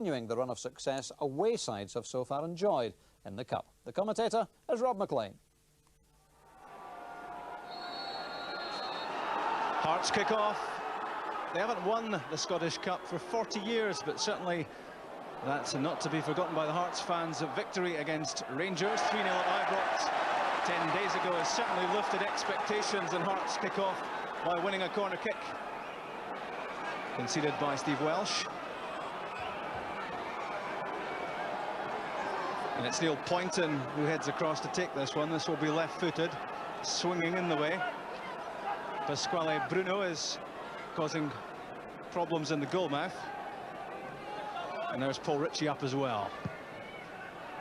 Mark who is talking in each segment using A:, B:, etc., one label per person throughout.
A: continuing the run of success away sides have so far enjoyed in the Cup. The commentator is Rob McLean.
B: Hearts kick off. They haven't won the Scottish Cup for 40 years, but certainly that's not to be forgotten by the Hearts fans. A victory against Rangers, 3-0 at Ibrox 10 days ago, has certainly lifted expectations, and Hearts kick off by winning a corner kick, conceded by Steve Welsh. And it's Neil Poynton who heads across to take this one. This will be left-footed, swinging in the way. Pasquale Bruno is causing problems in the goal mouth. And there's Paul Ritchie up as well.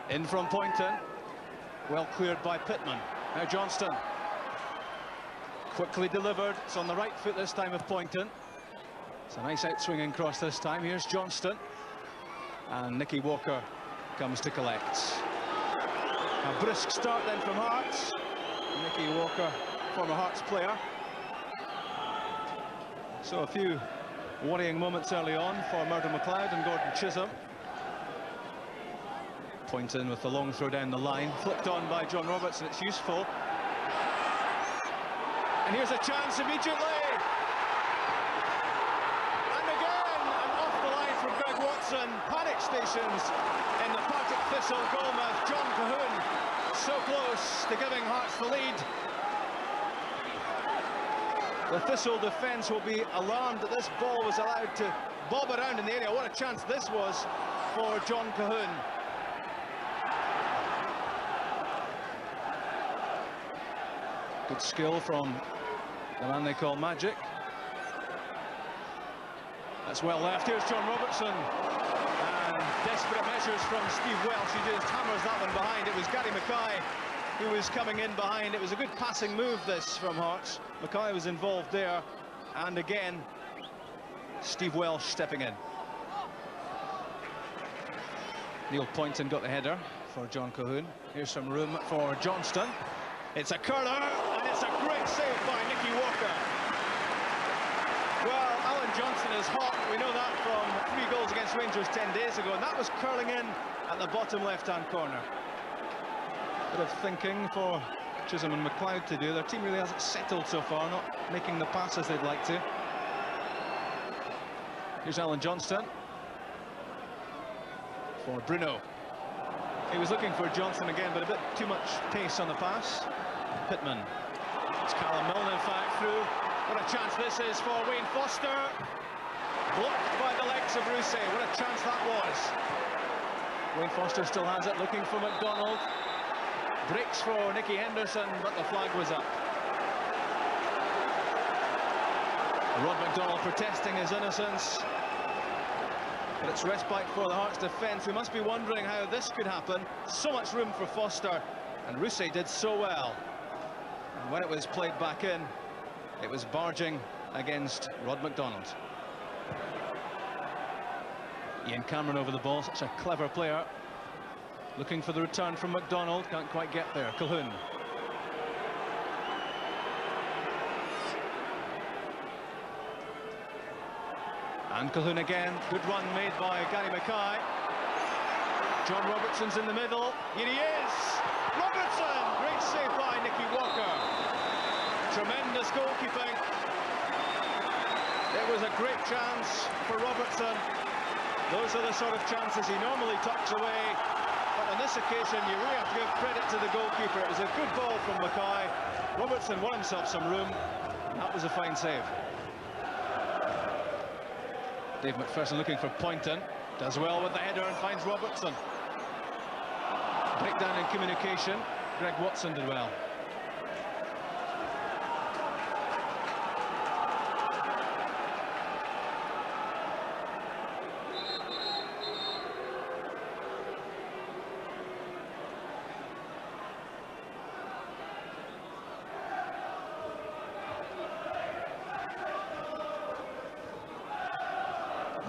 B: In from Poynton. Well cleared by Pittman. Now Johnston. Quickly delivered. It's on the right foot this time of Poynton. It's a nice out-swinging cross this time. Here's Johnston. And Nicky Walker comes to collect. A brisk start then from Hearts. Nicky Walker, former Hearts player. So a few worrying moments early on for Murdo McLeod and Gordon Chisholm. Poynton with the long throw down the line, flicked on by John Robertson. It's useful. And here's a chance immediately. And again, and off the line from Greg Watson. Panic stations in the Partick Thistle goalmouth. John Cahoon so close to giving Hearts the lead. The Thistle defence will be alarmed that this ball was allowed to bob around in the area. What a chance this was for John Cahoon. Good skill from the man they call Magic. That's well left. Here's John Robertson. And desperate measures from Steve Welsh. He just hammers that one behind. It was Gary Mackay who was coming in behind. It was a good passing move, this, from Hearts. Mackay was involved there. And again, Steve Welsh stepping in. Neil Poynton got the header for John Cahoon. Here's some room for Johnston. It's a curler, and it's a great save by Nicky Walker. Well, Alan Johnson is hot. We know that from 3 goals against Rangers 10 days ago, and that was curling in at the bottom left-hand corner. Bit of thinking for Chisholm and McLeod to do. Their team really hasn't settled so far, not making the passes they'd like to. Here's Alan Johnston for Bruno. He was looking for Johnson again, but a bit too much pace on the pass. Pittman. It's Callum Milne, in fact, through. What a chance this is for Wayne Foster. Blocked by the legs of Rousset. What a chance that was. Wayne Foster still has it, looking for McDonald. Breaks for Nicky Henderson, but the flag was up. Rod McDonald protesting his innocence. But it's respite for the Hearts defence. We must be wondering how this could happen. So much room for Foster, and Rousset did so well. And when it was played back in, it was barging against Rod McDonald. Ian Cameron over the ball, such a clever player. Looking for the return from McDonald, can't quite get there. Cahoon. And Cahoon again, good run made by Gary Mackay. John Robertson's in the middle, here he is! Robertson! Great save by Nicky Walker. Tremendous goalkeeping. It was a great chance for Robertson. Those are the sort of chances he normally tucks away. But on this occasion, you really have to give credit to the goalkeeper. It was a good ball from Mackay. Robertson won himself some room. That was a fine save. Dave McPherson looking for Poynton. Does well with the header and finds Robertson. Breakdown in communication. Greg Watson did well.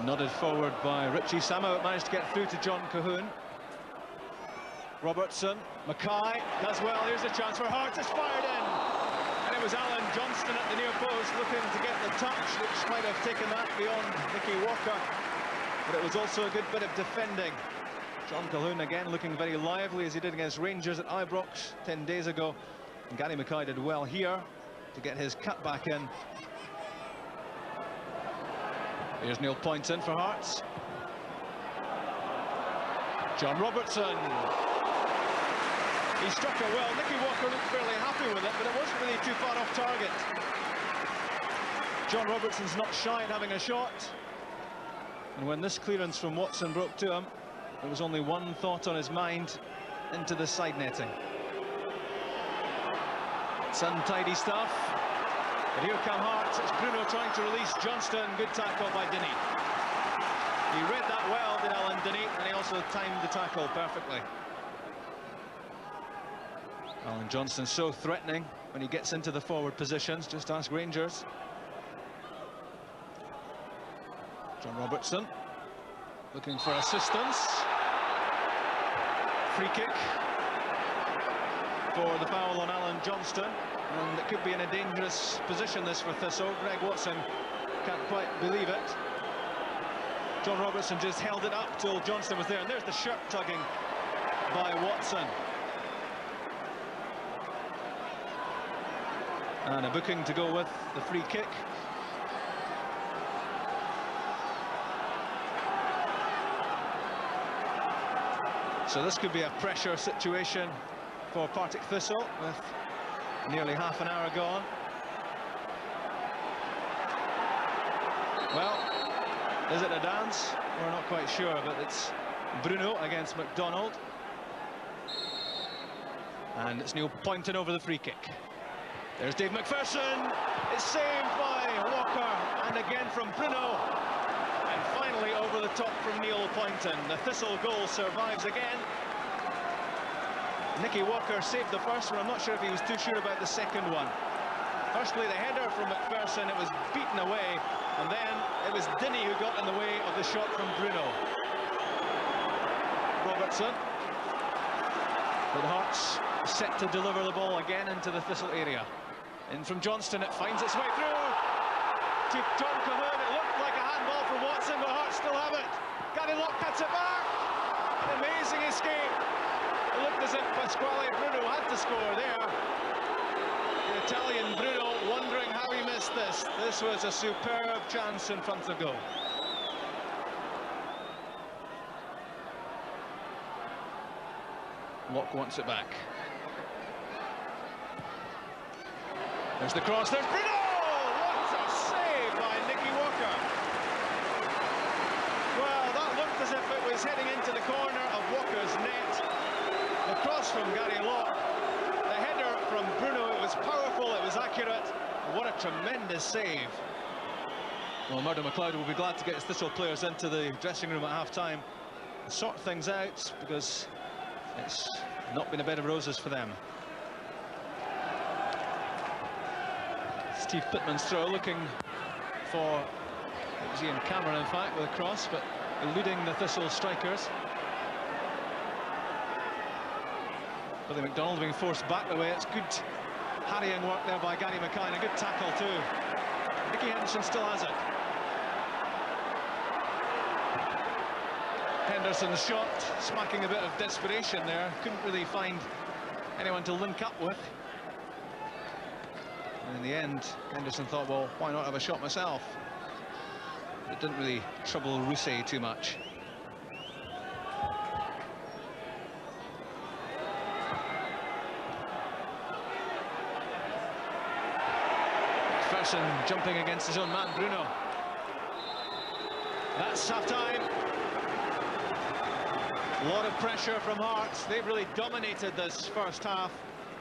B: Nodded forward by Richie. Somehow it managed to get through to John Cahoon. Robertson, Mackay does well. Here's a chance for Hearts. It's fired in. And it was Alan Johnston at the near post looking to get the touch, which might have taken that beyond Nicky Walker. but it was also a good bit of defending. John Calhoun again looking very lively as he did against Rangers at Ibrox 10 days ago. And Gary Mackay did well here to get his cut back in. Here's Neil Poynton for Hearts. John Robertson. He struck her well. Nicky Walker looked fairly happy with it, but it wasn't really too far off target. John Robertson's not shy at having a shot. And when this clearance from Watson broke to him, there was only one thought on his mind: into the side netting. It's untidy stuff. But here come Hearts. It's Bruno trying to release Johnston. Good tackle by Dinny. He read that well, did Alan Dinny, and he also timed the tackle perfectly. Alan Johnston so threatening when he gets into the forward positions. Just ask Rangers. John Robertson looking for assistance. Free kick for the foul on Alan Johnston, and it could be in a dangerous position this for Thistle. Greg Watson can't quite believe it. John Robertson just held it up till Johnston was there, and there's the shirt tugging by Watson. And a booking to go with the free kick. So this could be a pressure situation for Partick Thistle with nearly half an hour gone. Well, is it a dance? We're not quite sure, but it's Bruno against McDonald. And it's Neil Poynton over the free kick. There's Dave McPherson. It's saved by Walker, and again from Bruno. And finally over the top from Neil Poynton. The Thistle goal survives again. Nicky Walker saved the first one. I'm not sure if he was too sure about the second one. Firstly, the header from McPherson, it was beaten away, and then it was Dinny who got in the way of the shot from Bruno. Robertson. But Hearts set to deliver the ball again into the Thistle area. In from Johnston, it finds its way through to John Calhoun. It looked like a handball from Watson, but Hearts still have it. Gary Locke cuts it back. An amazing escape. It looked as if Pasquale Bruno had to score there. The Italian Bruno wondering how he missed this. This was a superb chance in front of goal. Locke wants it back. There's the cross, there's Bruno! What a save by Nicky Walker. Well, that looked as if it was heading into the corner of Walker's net. The cross from Gary Locke, the header from Bruno, it was powerful, it was accurate. What a tremendous save. Well, Murdo MacLeod will be glad to get his Thistle players into the dressing room at half-time and sort things out, because it's not been a bed of roses for them. Steve Pittman's throw, looking for, it was Ian Cameron in fact with a cross, but eluding the Thistle strikers. Billy McDonald being forced back the way. It's good harrying work there by Gary Mackay, and a good tackle too. Nicky Henderson still has it. Henderson's shot, smacking a bit of desperation there. Couldn't really find anyone to link up with. And in the end, Henderson thought, well, why not have a shot myself? It didn't really trouble Rousset too much. McPherson jumping against his own man, Bruno. That's half-time. A lot of pressure from Hearts. They've really dominated this first half.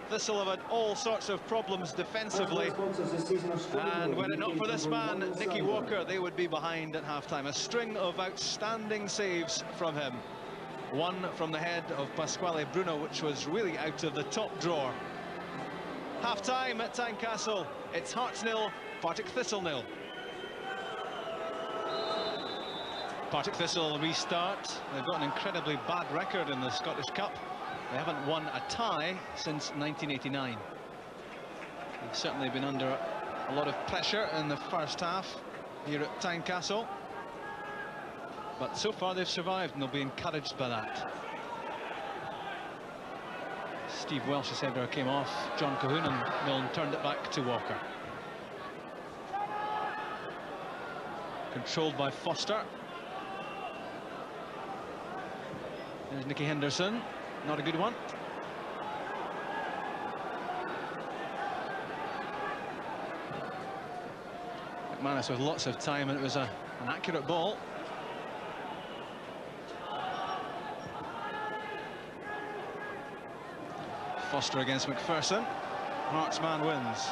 B: Thistle have had all sorts of problems defensively, and were it not for this man, Nicky Walker, they would be behind at half-time. A string of outstanding saves from him. One from the head of Pasquale Bruno, which was really out of the top drawer. Half-time at Tynecastle. It's Hearts 0, Partick Thistle 0. Partick Thistle restart. They've got an incredibly bad record in the Scottish Cup. They haven't won a tie since 1989. They've certainly been under a lot of pressure in the first half here at Tynecastle. But so far they've survived and they'll be encouraged by that. Steve Welsh's header came off John Cahoon and Milne turned it back to Walker. Controlled by Foster. There's Nicky Henderson, not a good one. McManus with lots of time, and it was an accurate ball. Foster against McPherson. Hearts man wins.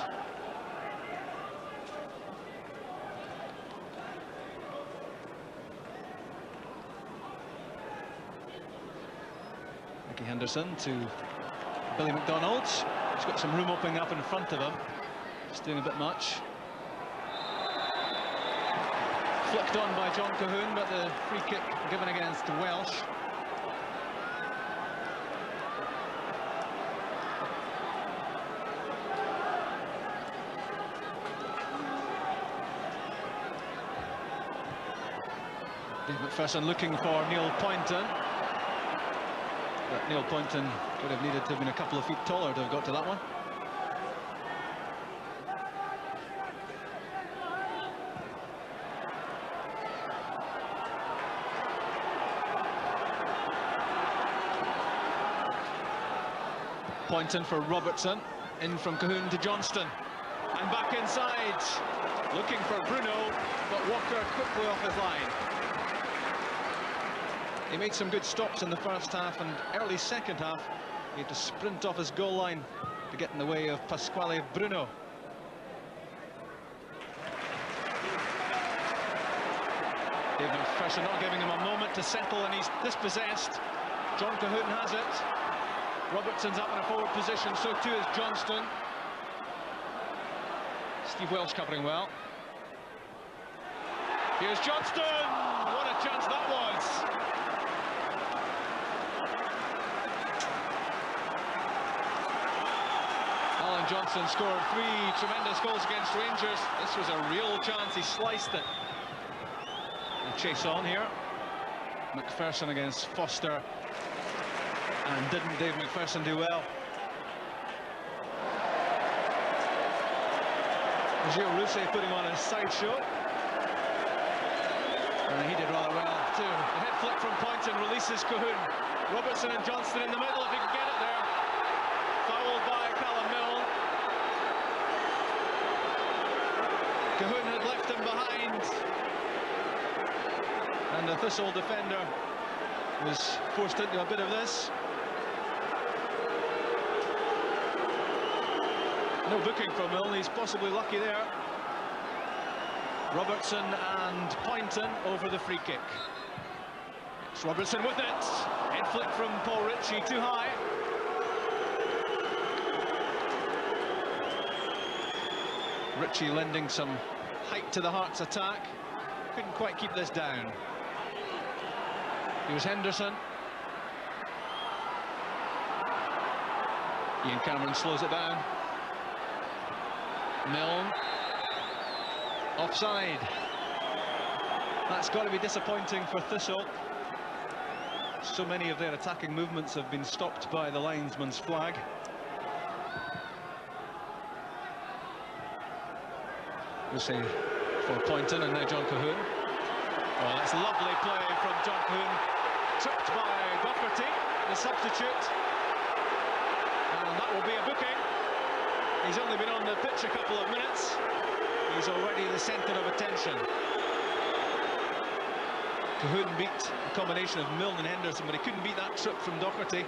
B: Nicky Henderson to Billy McDonald. He's got some room opening up in front of him. He's doing a bit much. Flicked on by John Cahoon, but the free kick given against Welsh. Dave McPherson looking for Neil Poynton. But Neil Poynton would have needed to have been a couple of feet taller to have got to that one. Poynton for Robertson, in from Cahoon to Johnston, and back inside, looking for Bruno, but Walker quickly off his line. He made some good stops in the first half, and early second half, he had to sprint off his goal line to get in the way of Pasquale Bruno. David McPherson not giving him a moment to settle, and he's dispossessed. John Cahoon has it. Robertson's up in a forward position, so too is Johnston. Steve Welsh covering well. Here's Johnston! What a chance that was! Alan Johnston scored 3 tremendous goals against Rangers. This was a real chance, he sliced it. The chase on here. McPherson against Foster. And didn't Dave McPherson do well? Gilles Rousset putting on a sideshow. And he did rather well too. The head flick from Poynton releases Cahoon. Robertson and Johnston in the middle if he can get it there. Fouled by Callum Milne. Cahoon had left him behind. And the Thistle defender was forced into a bit of this. No booking from Milne, he's possibly lucky there. Robertson and Poynton over the free kick. It's Robertson with it. Head flick from Paul Ritchie, too high. Ritchie lending some height to the Hearts' attack. Couldn't quite keep this down. Here's Henderson. Ian Cameron slows it down. Milne. Offside. That's got to be disappointing for Thistle. So many of their attacking movements have been stopped by the linesman's flag. We'll see for Poynton and now John Cahoon. Oh, that's a lovely play from John Cahoon. Tripped by Docherty, the substitute. And that will be a booking. He's only been on the pitch a couple of minutes. He's already the centre of attention. Cahoon beat a combination of Milne and Henderson, but he couldn't beat that trip from Docherty.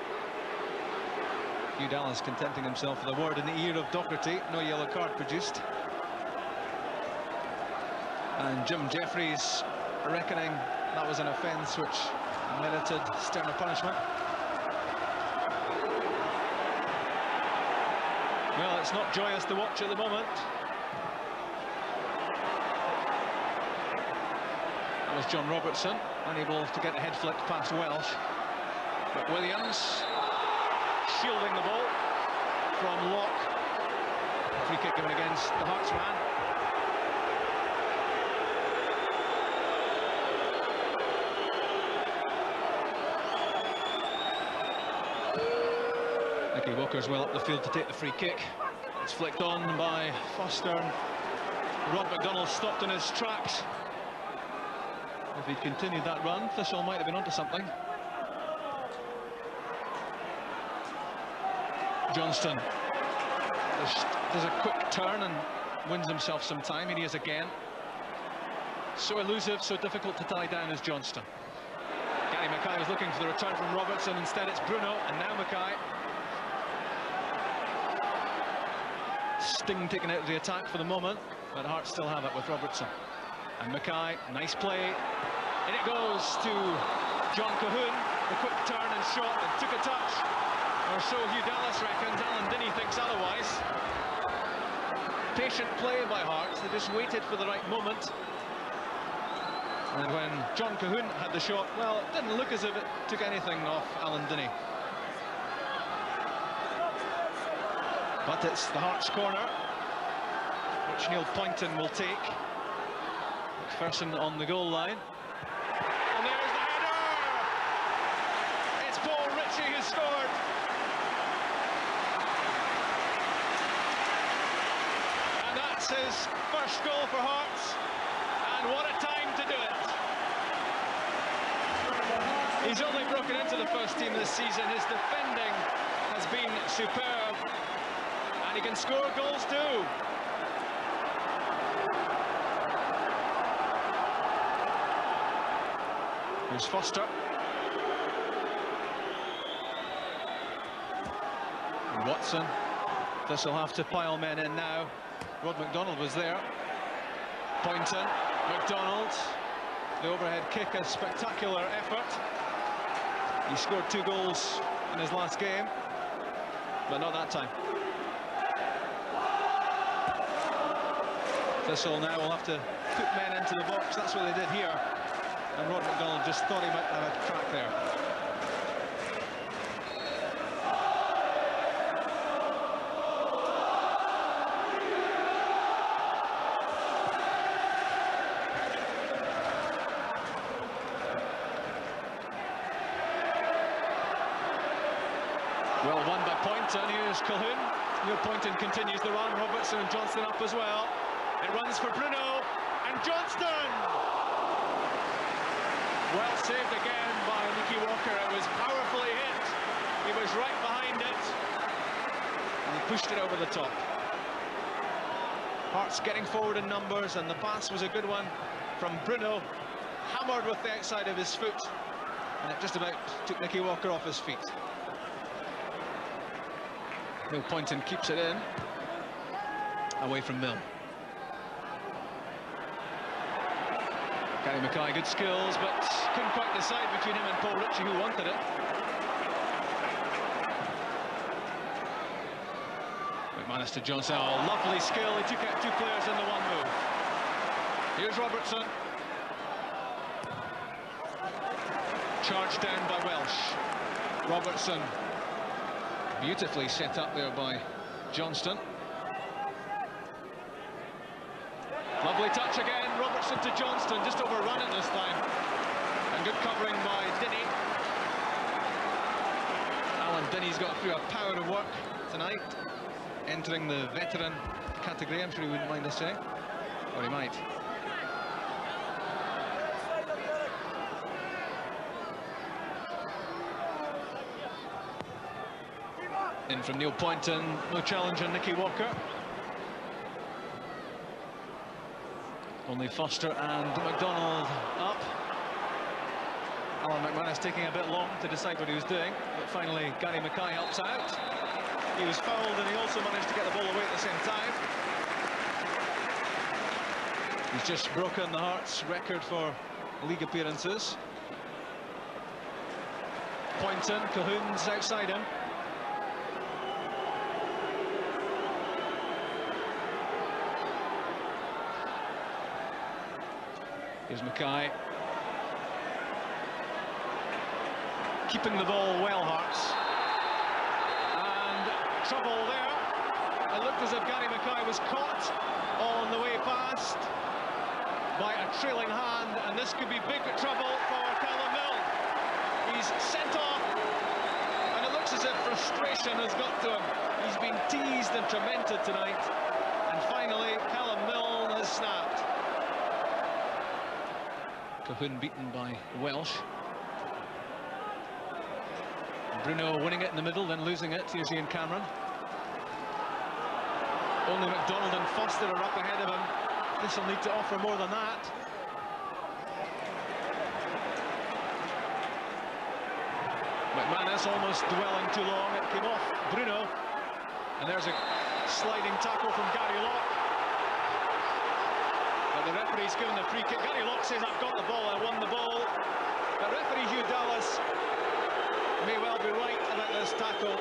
B: Hugh Dallas contenting himself with a word in the ear of Docherty. No yellow card produced. And Jim Jeffries reckoning that was an offence which merited sterner punishment. Well, it's not joyous to watch at the moment. That was John Robertson, unable to get a head flick past Welsh. But Williams shielding the ball from Locke. Free kick given against the Hearts man. Nicky Walker's well up the field to take the free kick. It's flicked on by Foster. Rod McDonald stopped in his tracks. If he'd continued that run, Thistle might have been onto something. Johnston does a quick turn and wins himself some time. Here he is again. So elusive, so difficult to tie down as Johnston. Gary Mackay was looking for the return from Robertson. Instead it's Bruno, and now Mackay. Sting taken out of the attack for the moment, but Hearts still have it with Robertson. And Mackay, nice play. In it goes to John Cahoon. The quick turn and shot and took a touch. Or so Hugh Dallas reckons. Alan Dinny thinks otherwise. Patient play by Hearts. They just waited for the right moment. And when John Cahoon had the shot, well, it didn't look as if it took anything off Alan Dinny. But it's the Hearts corner, which Neil Poynton will take. McPherson on the goal line. And there's the header! It's Paul Ritchie who scored. And that's his first goal for Hearts. And what a time to do it. He's only broken into the first team this season. His defending has been superb. And he can score goals too. Here's Foster. And Watson. Thistle have to pile men in now. Rod McDonald was there. Poynton, McDonald. The overhead kick, a spectacular effort. He scored 2 goals in his last game, but not that time. Thistle now will have to put men into the box. That's what they did here. And Rod McDonald just thought he might have a track there. Well won by Poynton. Here's Cahoon. Neil Poynton continues the run. Robertson and Johnston up as well. It runs for Bruno and Johnston. Well saved again by Nicky Walker. It was powerfully hit. He was right behind it. And he pushed it over the top. Hearts getting forward in numbers, and the pass was a good one from Bruno. Hammered with the outside of his foot. And it just about took Nicky Walker off his feet. Neil Poynton keeps it in. Away from Mill. Gary Mackay, good skills, but couldn't quite decide between him and Paul Ritchie who wanted it. McManus to Johnson. Oh, lovely skill. He took out 2 players in the one move. Here's Robertson. Charged down by Welsh. Robertson. Beautifully set up there by Johnston. Lovely touch again. Robertson to Johnston, just overrun it this time. And good covering by Dinny. Alan Dinny's got through a power of work tonight, entering the veteran category. I'm sure he wouldn't mind us saying, or he might. In from Neil Poynton, no challenge on Nicky Walker. Only Foster and McDonald up. Alan McManus taking a bit long to decide what he was doing, but finally Gary Mackay helps out. He was fouled and he also managed to get the ball away at the same time. He's just broken the Hearts record for league appearances. Poynton, Cahoon's outside him. Here's Mackay. Keeping the ball well, Hearts. And trouble there. It looked as if Gary Mackay was caught on the way past by a trailing hand, and this could be big trouble for Callum Mill. He's sent off, and it looks as as if frustration has got to him. He's been teased and tormented tonight, and finally Callum Milne has snapped. Cahoon beaten by Welsh. Bruno winning it in the middle, then losing it. Here's Ian Cameron. Only McDonald and Foster are up ahead of him. This will need to offer more than that. McManus almost dwelling too long. It came off Bruno. And there's a sliding tackle from Gary Locke. But the referee's given the free kick. Gary Locke says, I've got the ball, I won the ball. But referee Hugh Dallas may well be right about this tackle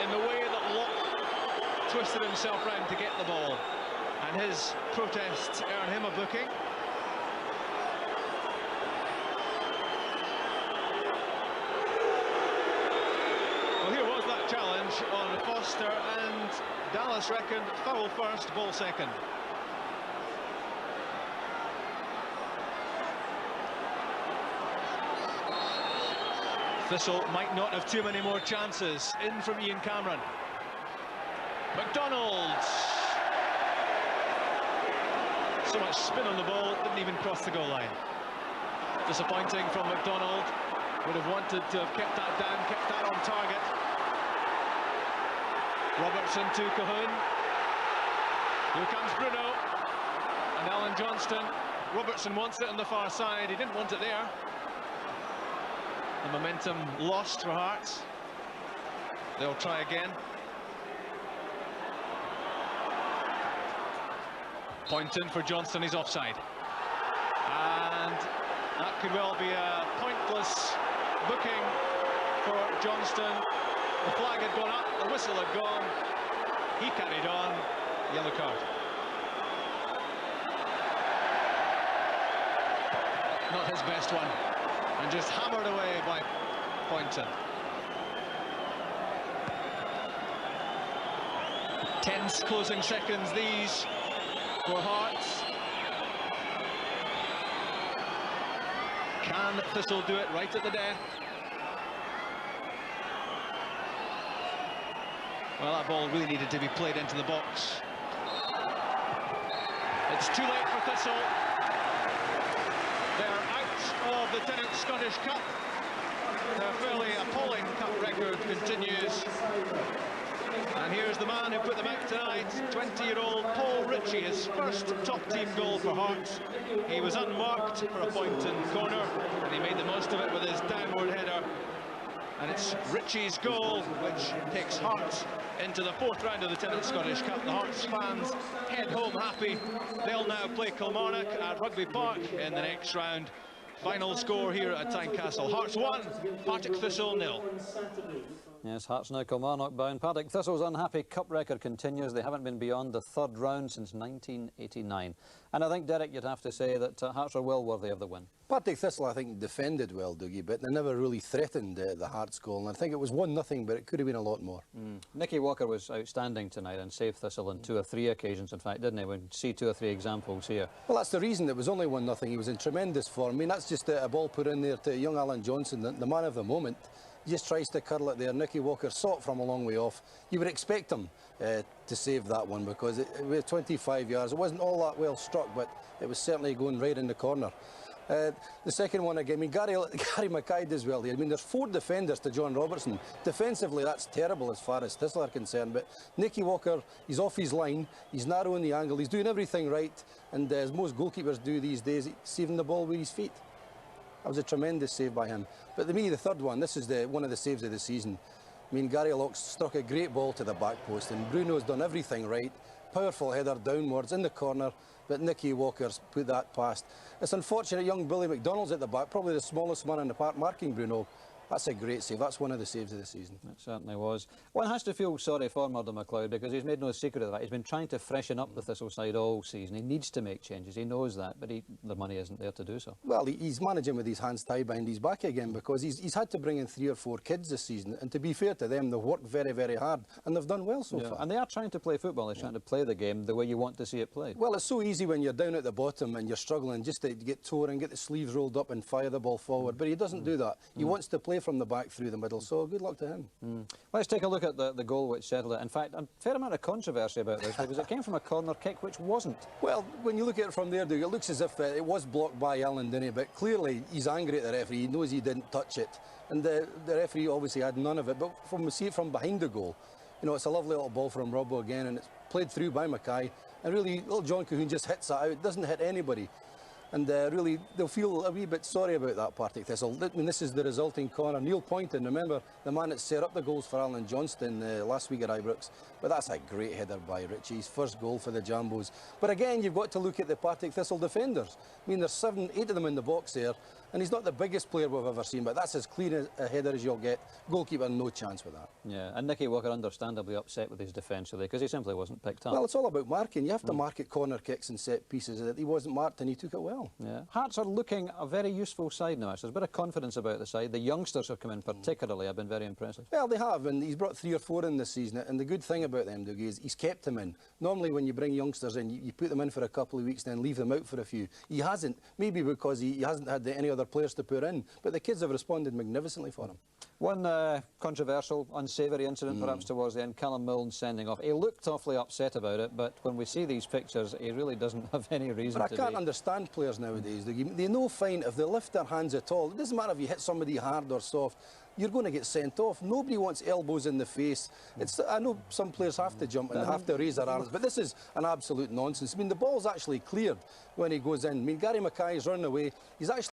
B: in the way that Locke twisted himself round to get the ball. And his protests earn him a booking. Well, here was that challenge on Foster, and Dallas reckoned foul first, ball second. Thistle might not have too many more chances. In from Ian Cameron. McDonald. So much spin on the ball, didn't even cross the goal line. Disappointing from McDonald. Would have wanted to have kept that down, kept that on target. Robertson to Cahoon. Here comes Bruno. And Alan Johnston. Robertson wants it on the far side. He didn't want it there. The momentum lost for Hearts. They'll try again. Pointon for Johnston, he's offside. And that could well be a pointless booking for Johnston. The flag had gone up, the whistle had gone. He carried on, yellow card. Not his best one. And just hammered away by Poynton. Tense closing seconds these for Hearts. Can Thistle do it right at the death? Well, that ball really needed to be played into the box. It's too late for Thistle. They're out of the Tennant Scottish Cup. Their fairly appalling cup record continues. And here's the man who put them out tonight, 20-year-old Paul Ritchie, his first top-team goal for Hearts. He was unmarked for a Poynton corner, and he made the most of it with his downward header. And it's Ritchie's goal which takes Hearts into the fourth round of the Tennant Scottish Cup. The Hearts fans head home happy. They'll now play Kilmarnock at Rugby Park in the next round. Final score here at Tynecastle. Hearts 1, Partick Thistle 0.
A: Yes, Hearts now Kilmarnock bound. Partick Thistle's unhappy cup record continues. They haven't been beyond the third round since 1989. And I think, Derek, you'd have to say that Hearts are well worthy of the win.
C: Partick Thistle, I think, defended well, Dougie, but they never really threatened the Hearts goal. And I think it was 1-0, but it could have been a lot more.
A: Nicky Walker was outstanding tonight and saved Thistle on 2 or 3 occasions, in fact, didn't he? We see 2 or 3 examples here.
C: Well, that's the reason it was only 1-0. He was in tremendous form. I mean, that's just a ball put in there to young Alan Johnson, the man of the moment. He just tries to curl it there. Nicky Walker saw it from a long way off. You would expect him to save that one because it was 25 yards. It wasn't all that well struck, but it was certainly going right in the corner. The second one again, I mean, Gary Mackay does well here. I mean, there's 4 defenders to John Robertson. Defensively, that's terrible as far as Thistle are concerned, but Nicky Walker, he's off his line, he's narrowing the angle, he's doing everything right, and as most goalkeepers do these days, he's saving the ball with his feet. That was a tremendous save by him. But to me, the third one, this is one of the saves of the season. I mean, Gary Locke struck a great ball to the back post, and Bruno's done everything right. Powerful header downwards in the corner, but Nicky Walker's put that past. It's unfortunate young Billy McDonald's at the back, probably the smallest man in the park, marking Bruno. That's a great save. That's one of the saves of the season.
A: It certainly was. One has to feel sorry for Murdo MacLeod because he's made no secret of that. He's been trying to freshen up the Thistle side all season. He needs to make changes. He knows that, but the money isn't there to do so.
C: Well, he's managing with his hands tied behind his back again because he's had to bring in 3 or 4 kids this season. And to be fair to them, they've worked very, very hard and they've done well so far.
A: And they are trying to play football. They're trying to play the game the way you want to see it played.
C: Well, it's so easy when you're down at the bottom and you're struggling just to get tore and get the sleeves rolled up and fire the ball forward. But he doesn't do that. He wants to play play from the back through the middle, so good luck to him.
A: Let's take a look at the goal which settled it. In fact, a fair amount of controversy about this because it came from a corner kick which wasn't.
C: Well, when you look at it from there, Doug, it looks as if it was blocked by Alan Dinny, but clearly he's angry at the referee. He knows he didn't touch it, and the referee obviously had none of it. But from we see it from behind the goal, you know, it's a lovely little ball from Robbo again, and it's played through by Mackay, and really little John Cahoon just hits that out, doesn't hit anybody. And really, they'll feel a wee bit sorry about that, Partick Thistle. I mean, this is the resulting corner. Neil Poynton, remember, the man that set up the goals for Alan Johnston last week at Ibrox. But that's a great header by Richie, his first goal for the Jambos. But again, you've got to look at the Partick Thistle defenders. I mean, there's 7, 8 of them in the box there, and he's not the biggest player we've ever seen, but that's as clean a header as you'll get. Goalkeeper, no chance with that.
A: Yeah, and Nicky Walker understandably upset with his defence today because he simply wasn't picked up.
C: Well, it's all about marking. You have to mark at corner kicks and set pieces. He wasn't marked and he took it well.
A: Yeah. Hearts are looking a very useful side now. There's a bit of confidence about the side. The youngsters have come in particularly. Have been very impressive.
C: Well, they have, and he's brought 3 or 4 in this season. And the good thing about them, Dougie, is he's kept them in. Normally, when you bring youngsters in, you put them in for a couple of weeks, then leave them out for a few. He hasn't, maybe because he hasn't had any other players to put in. But the kids have responded magnificently for him.
A: One controversial, unsavoury incident perhaps towards the end, Callum Milne sending off. He looked awfully upset about it, but when we see these pictures, he really doesn't have any reason to be.
C: But I can't understand players nowadays. They know fine if they lift their hands at all. It doesn't matter if you hit somebody hard or soft. You're going to get sent off. Nobody wants elbows in the face. I know some players have to jump and have to raise their arms, but this is an absolute nonsense. I mean, the ball's actually cleared when he goes in. I mean, Gary Mackay is running away. He's actually